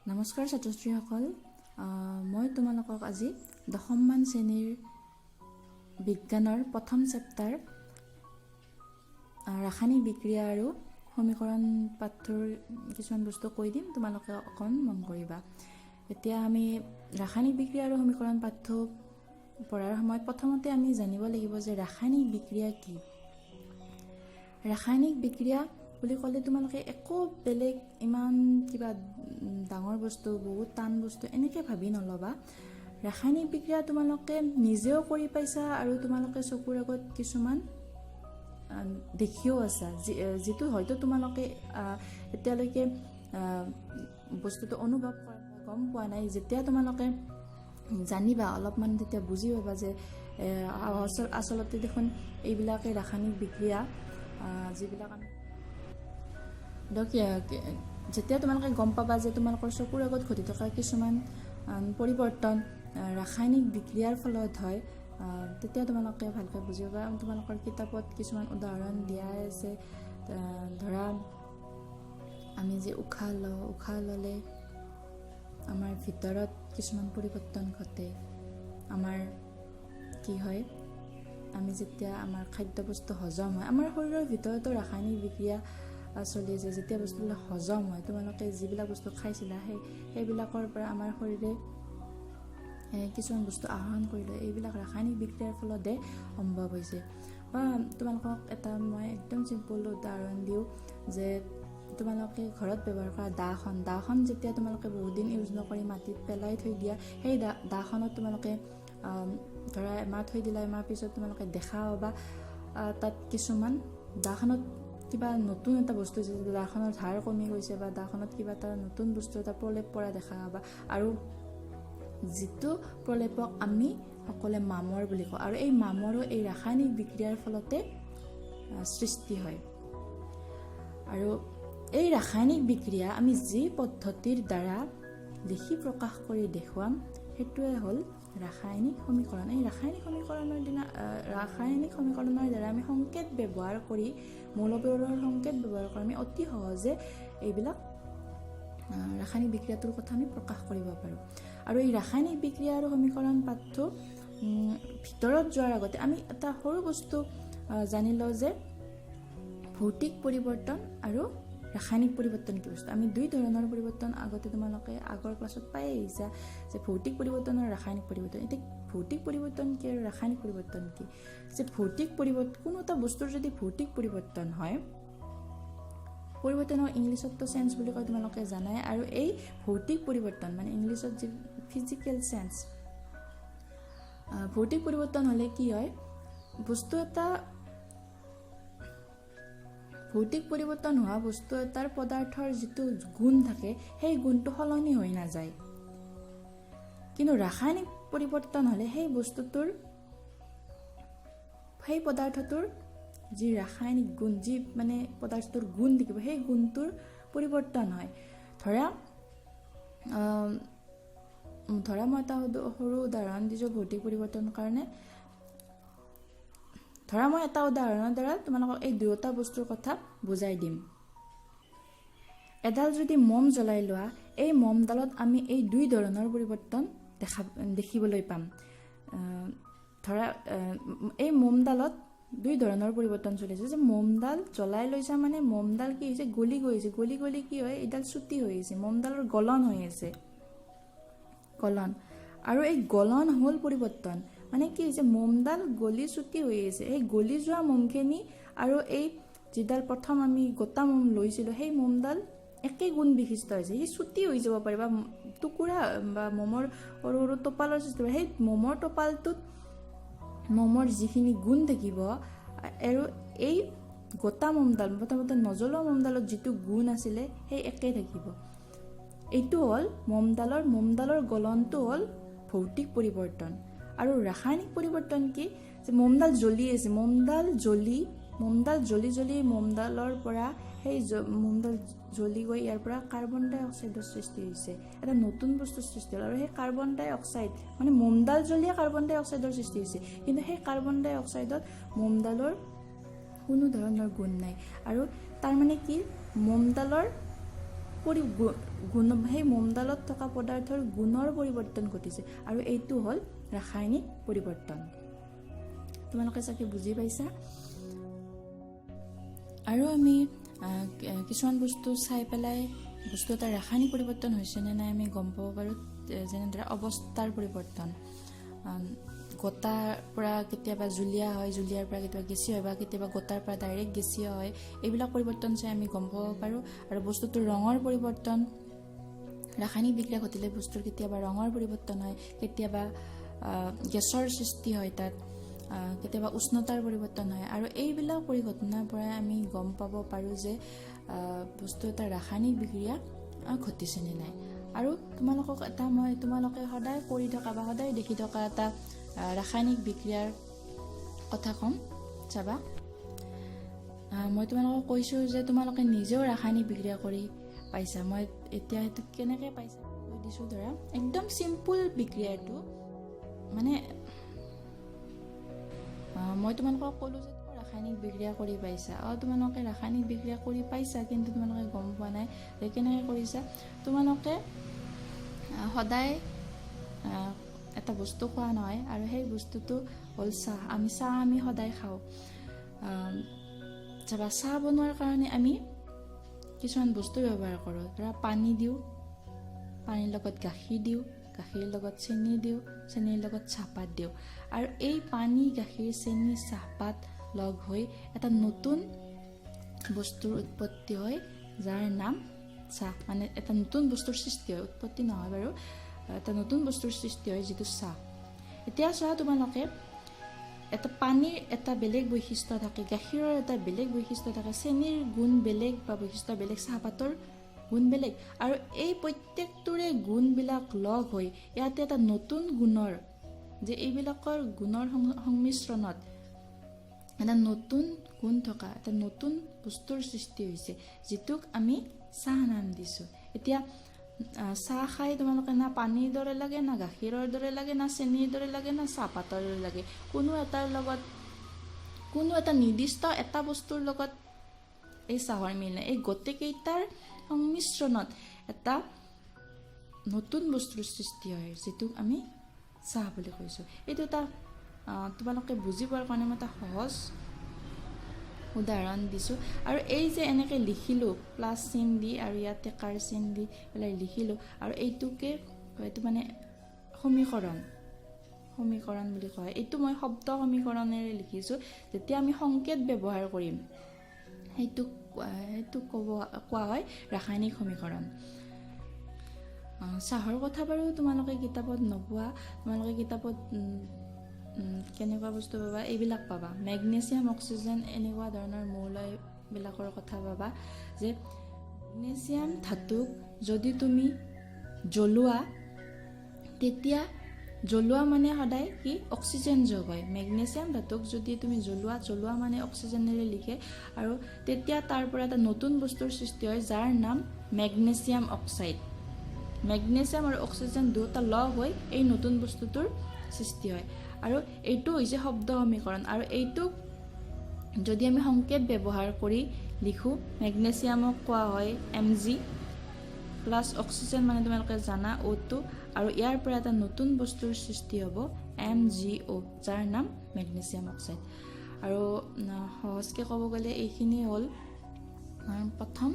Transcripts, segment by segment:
নমস্কাৰ ছাত্ৰ-ছাত্ৰীসকল, মই তোমালোকক আজি 10মান শ্ৰেণীৰ বিজ্ঞানৰ প্ৰথম চেপ্টাৰ ৰাসায়নিক বিক্ৰিয়া আৰু সমীকৰণ পাঠৰ কিছুমান বস্তু কৈ দিম। তোমালোকে অকণ মন কৰিবা। এতিয়া আমি ৰাসায়নিক বিক্ৰিয়া আৰু সমীকৰণ পাঠ পঢ়াৰ সময়ত প্ৰথমতে আমি জানিব লাগিব যে ৰাসায়নিক বিক্ৰিয়া কি। ৰাসায়নিক বিক্ৰিয়া বুলি ক'লে তোমালোকে একো বেলেগ ইমান কিবা ডাঙৰ বস্তু, বহুত টান বস্তু এনেকৈ ভাবি নল'বা। ৰাসায়নিক বিক্ৰিয়া তোমালোকে নিজেও কৰি পাইছা আৰু তোমালোকে চকুৰ আগত কিছুমান দেখিও আছা, যিটো হয়তো তোমালোকে এতিয়ালৈকে বস্তুটো অনুভৱ কৰা গম পোৱা নাই। যেতিয়া তোমালোকে জানিবা অলপমান তেতিয়া বুজি পাবা যে আচলতে দেখোন এইবিলাকে ৰাসায়নিক বিক্ৰিয়া যিবিলাক আমি যেতিয়া তোমালোকে গম পাবা যে তোমালোকৰ চকুৰ আগত ঘটি থকা কিছুমান পৰিৱৰ্তন ৰাসায়নিক বিক্ৰিয়াৰ ফলত হয়, তেতিয়া তোমালোকে ভালকৈ বুজি পাবা। তোমালোকৰ কিতাপত কিছুমান উদাহৰণ দিয়া আছে। ধৰা আমি যে উশাহ লওঁ, উশাহ ল'লে আমাৰ ভিতৰত কিছুমান পৰিৱৰ্তন ঘটে। আমাৰ কি হয়, আমি যেতিয়া আমাৰ খাদ্যবস্তু হজম হয়, আমাৰ শৰীৰৰ ভিতৰতো ৰাসায়নিক বিক্ৰিয়া চলি আছে। যেতিয়া বস্তুবিলাক হজম হয়, তোমালোকে যিবিলাক বস্তু খাইছিলা সেইবিলাকৰ পৰা আমাৰ শৰীৰে কিছুমান বস্তু আহৰণ কৰিলে। এইবিলাক ৰাসায়নিক বিক্ৰিয়াৰ ফলতে সম্ভৱ হৈছে। বা তোমালোকক এটা মই একদম চিম্পল উদাহৰণ দিওঁ যে তোমালোকে ঘৰত ব্যৱহাৰ কৰা দাখন যেতিয়া তোমালোকে বহুত দিন ইউজ নকৰি মাটিত পেলাই থৈ দিয়া, সেই দাখনত তোমালোকে ধৰা এমাহ থৈ দিলা, এমাহ পিছত তোমালোকে দেখা পাবা তাত কিছুমান দাখনত কিবা নতুন এটা বস্তু হৈছে, দাখনৰ ধাৰ কমি গৈছে বা দাখনত কিবা এটা নতুন বস্তু এটা প্ৰলেপ পৰা দেখা পাবা। আৰু যিটো প্ৰলেপক আমি সকলোৱে মামৰ বুলি কওঁ, আৰু এই মামৰো এই ৰাসায়নিক বিক্ৰিয়াৰ ফলতে সৃষ্টি হয়। আৰু এই ৰাসায়নিক বিক্ৰিয়া আমি যি পদ্ধতিৰ দ্বাৰা লিখি প্ৰকাশ কৰি দেখুৱাম সেইটোৱে হ'ল ৰাসায়নিক সমীকৰণ। এই ৰাসায়নিক সমীকৰণৰ দ্বাৰা আমি সংকেত ব্যৱহাৰ কৰি, মৌলবোৰৰ সংকেত ব্যৱহাৰ কৰি আমি অতি সহজে এইবিলাক ৰাসায়নিক বিক্ৰিয়াটোৰ কথা আমি প্ৰকাশ কৰিব পাৰোঁ। আৰু এই ৰাসায়নিক বিক্ৰিয়া আৰু সমীকৰণ পাঠটো ভিতৰত যোৱাৰ আগতে আমি এটা সৰু বস্তু জানি লওঁ যে ভৌতিক পৰিৱৰ্তন আৰু ৰাসায়নিক পৰিৱৰ্তন কি বস্তু। আমি দুই ধৰণৰ পৰিৱৰ্তন আগতে তোমালোকে আগৰ ক্লাছত পাই আহিছা, যে ভৌতিক পৰিৱৰ্তন আৰু ৰাসায়নিক পৰিৱৰ্তন। এতিয়া ভৌতিক পৰিৱৰ্তন কি আৰু ৰাসায়নিক পৰিৱৰ্তন কি? যে ভৌতিক পৰিৱৰ্তন, কোনো এটা বস্তুৰ যদি ভৌতিক পৰিৱৰ্তন হয়, পৰিৱৰ্তনৰ ইংলিছততো চেঞ্জ বুলি কয়, তোমালোকে জানাই। আৰু এই ভৌতিক পৰিৱৰ্তন মানে ইংলিছত যি ফিজিকেল চেঞ্জ, ভৌতিক পৰিৱৰ্তন হ'লে কি হয়, বস্তু এটা ভৌতিক পৰিৱৰ্তন হোৱা বস্তু এটাৰ পদাৰ্থৰ যিটো গুণ থাকে সেই গুণটো সলনি হৈ নাযায়। কিন্তু ৰাসায়নিক পৰিৱৰ্তন হ'লে সেই বস্তুটোৰ, সেই পদাৰ্থটোৰ যি ৰাসায়নিক গুণ, যি মানে পদাৰ্থটোৰ গুণ থাকিব, সেই গুণটোৰ পৰিৱৰ্তন হয়। ধৰা মই এটা সৰু উদাহৰণ দিছোঁ ভৌতিক পৰিৱৰ্তনৰ কাৰণে। ধৰা মই এটা উদাহৰণৰ দ্বাৰা তোমালোকক এই দুয়োটা বস্তুৰ কথা বুজাই দিম। এডাল যদি মম জ্বলাই লোৱা, এই মমডালত আমি এই দুই ধৰণৰ পৰিৱৰ্তন দেখিবলৈ পাম। ধৰা এই মমডালত দুই ধৰণৰ পৰিৱৰ্তন চলিছে, যে মমডাল জ্বলাই লৈছা মানে মমডাল কি হৈছে, গলি গৈছে। গলি কি হয়, এইডাল চুটি হৈ আছে, মমডালৰ গলন হৈ আছে, গলন। আৰু এই গলন হ'ল পৰিৱৰ্তন। মানে কি হৈছে, মমডাল গলি চুটি হৈ আছে। সেই গলি যোৱা মমখিনি আৰু এই যিডাল প্ৰথম আমি গোটা মম লৈছিলোঁ, সেই মমডাল একে গুণ বিশিষ্ট হৈছে। সি চুটি হৈ যাব পাৰে বা টুকুৰা বা মমৰ সৰু সৰু টোপালৰ সৃষ্টি হয়। সেই মমৰ টোপালটোত মমৰ যিখিনি গুণ থাকিব আৰু এই গোটা মমডাল, প্ৰথমতে নজ্বলোৱা মমডালত যিটো গুণ আছিলে সেই একেই থাকিব। এইটো হ'ল মমডালৰ গলনটো হ'ল ভৌতিক পৰিৱৰ্তন। আৰু ৰাসায়নিক পৰিৱৰ্তন কি, যে মমডাল জ্বলি আছে, মমডাল জ্বলি মমডালৰ পৰা সেই মমডাল জ্বলি গৈ ইয়াৰ পৰা কাৰ্বন ডাই অক্সাইডৰ সৃষ্টি হৈছে, এটা নতুন বস্তুৰ সৃষ্টি হ'ল। আৰু সেই কাৰ্বন ডাই অক্সাইড মানে মমডাল জ্বলিয়ে কাৰ্বন ডাই অক্সাইডৰ সৃষ্টি হৈছে, কিন্তু সেই কাৰ্বন ডাই অক্সাইডত মমডালৰ কোনো ধৰণৰ গুণ নাই। আৰু তাৰমানে কি, মমডালৰ গুণ সেই মোমডালত থকা পদাৰ্থৰ গুণৰ পৰিৱৰ্তন ঘটিছে আৰু এইটো হ'ল ৰাসায়নিক পৰিৱৰ্তন। তোমালোকে চাগে বুজি পাইছা। আৰু আমি কিছুমান বস্তু চাই পেলাই বস্তু এটা ৰাসায়নিক পৰিৱৰ্তন হৈছে নে নাই আমি গম পাব পাৰোঁ। যেনেদৰে অৱস্থাৰ পৰিৱৰ্তন, গোটাৰ পৰা কেতিয়াবা জুলীয়া হয়, জুলীয়াৰ পৰা কেতিয়াবা গেছীয় হয়, বা কেতিয়াবা গোটাৰ পৰা ডাইৰেক্ট গেছীয় হয়। এইবিলাক পৰিৱৰ্তন চাই আমি গম পাব পাৰোঁ। আৰু বস্তুটোৰ ৰঙৰ পৰিৱৰ্তন, ৰাসায়নিক বিক্ৰিয়া ঘটিলে বস্তুৰ কেতিয়াবা ৰঙৰ পৰিৱৰ্তন হয়, কেতিয়াবা গেছৰ সৃষ্টি হয়, তাত কেতিয়াবা উষ্ণতাৰ পৰিৱৰ্তন হয়। আৰু এইবিলাক পৰিঘটনাৰ পৰাই আমি গম পাব পাৰোঁ যে বস্তু এটা ৰাসায়নিক বিক্ৰিয়া ঘটিছে নে নাই। আৰু তোমালোকক তোমালোকে সদায় কৰি থকা বা সদায় দেখি থকা এটা ৰাসায়নিক বিক্ৰিয়াৰ কথা ক'ম, চাবা। মই তোমালোকক কৈছোঁ যে তোমালোকে নিজেও ৰাসায়নিক বিক্ৰিয়া কৰি পাইছা। মই এতিয়া সেইটো কেনেকৈ পাইছা কৈ দিছোঁ। ধৰা একদম চিম্পুল বিক্ৰিয়া এইটো, মানে মই তোমালোকক ক'লোঁ যে ৰাসায়নিক বিক্ৰিয়া কৰি পাইছা। তোমালোকে ৰাসায়নিক বিক্ৰিয়া কৰি পাইছা, কিন্তু তোমালোকে গম পোৱা নাই যে কেনেকৈ কৰিছা। তোমালোকে সদায় এটা বস্তু খোৱা নহয়, আৰু সেই বস্তুটো হ'ল চাহ। আমি সদায় খাওঁ। চাবা, চাহ বনোৱাৰ কাৰণে আমি কিছুমান বস্তু ব্যৱহাৰ কৰোঁ। ধৰা পানী দিওঁ, পানীৰ লগত গাখীৰ দিওঁ, গাখীৰৰ লগত চেনি দিওঁ, চেনিৰ লগত চাহপাত দিওঁ। আৰু এই পানী, গাখীৰ, চেনি, চাহপাত লগ হৈ এটা নতুন বস্তুৰ উৎপত্তি হয়, যাৰ নাম চাহ। মানে এটা নতুন বস্তুৰ সৃষ্টি হয়, উৎপত্তি নহয় বাৰু, এটা নতুন বস্তুৰ সৃষ্টি হয়, যিটো চাহ। এতিয়া চোৱা, তোমালোকে এটা পানীৰ এটা বেলেগ বৈশিষ্ট্য থাকে, গাখীৰৰ এটা বেলেগ বৈশিষ্ট্য থাকে, চেনিৰ গুণ বেলেগ বা বৈশিষ্ট্য বেলেগ, চাহপাতৰ গুণ বেলেগ। আৰু এই প্ৰত্যেকটোৰে গুণবিলাক লগ হৈ ইয়াতে এটা নতুন গুণৰ, যে এইবিলাকৰ গুণৰ সংমিশ্ৰণত এটা নতুন গুণ থকা এটা নতুন বস্তুৰ সৃষ্টি হৈছে, যিটোক আমি চাহ নাম দিছোঁ। এতিয়া চাহ খাই তোমালোকে না পানীৰ দৰে লাগে, না গাখীৰৰ দৰে লাগে, না চেনিৰ দৰে লাগে, না চাহপাতৰ দৰে লাগে। কোনো এটা নিৰ্দিষ্ট এটা বস্তুৰ লগত এই চাহৰ মিল নাই। এই গোটেইকেইটাৰ সংমিশ্ৰণত এটা নতুন বস্তুৰ সৃষ্টি হয়, যিটোক আমি চাহ বুলি কৈছোঁ। এইটো এটা তোমালোকে বুজি পোৱাৰ কাৰণে মই এটা সহজ উদাহৰণ দিছোঁ। আৰু এই যে এনেকৈ লিখিলোঁ প্লাছ চিন দি, আৰু ইয়াতে কাৰ চিন দি পেলাই লিখিলোঁ, আৰু এইটোকে এইটো মানে সমীকৰণ বুলি কয়। এইটো মই শব্দ সমীকৰণেৰে লিখিছোঁ। যেতিয়া আমি সংকেত ব্যৱহাৰ কৰিম, সেইটোক কোৱা হয় ৰাসায়নিক সমীকৰণ। চাহৰ কথা বাৰু তোমালোকে কিতাপত নোপোৱা। তোমালোকে কিতাপত কেনেকুৱা বস্তু পাবা, এইবিলাক পাবা, মেগনেছিয়াম, অক্সিজেন, এনেকুৱা ধৰণৰ মৌলবিলাকৰ কথা পাবা। যে মেগনেছিয়াম ধাতুক যদি তুমি জ্বলোৱা, তেতিয়া জ্বলোৱা মানে সদায় কি অক্সিজেন যোগ হয়। মেগনেছিয়াম ধাতুক যদি তুমি জ্বলোৱা মানে অক্সিজেনেৰে লিখে, আৰু তেতিয়া তাৰ পৰা এটা নতুন বস্তুৰ সৃষ্টি হয়, যাৰ নাম মেগনেছিয়াম অক্সাইড। মেগনেছিয়াম আৰু অক্সিজেন দুয়োটা লগ হৈ এই নতুন বস্তুটোৰ সৃষ্টি হয়। আৰু এইটো হৈছে শব্দ সমীকৰণ। আৰু এইটোক যদি আমি সংকেত ব্যৱহাৰ কৰি লিখোঁ, মেগনেছিয়ামক কোৱা হয় Mg প্লাছ অক্সিজেন মানে তোমালোকে জানা O2, আৰু ইয়াৰ পৰা এটা নতুন বস্তুৰ সৃষ্টি হ'ব MgO, যাৰ নাম মেগনেছিয়াম অক্সাইড। আৰু সহজকৈ ক'ব গ'লে এইখিনি হ'ল প্ৰথম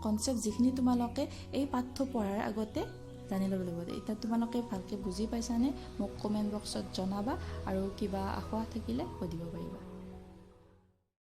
কনচেপ্ট, যিখিনি তোমালোকে এই পাঠ্য পঢ়াৰ আগতে জানি ল'ব লাগিব। এতিয়া তোমালোকে ভালকৈ বুজি পাইছানে? মোক কমেণ্ট বক্সত জনাবা, আৰু কিবা আশা থাকিলে সুধিব পাৰিবা।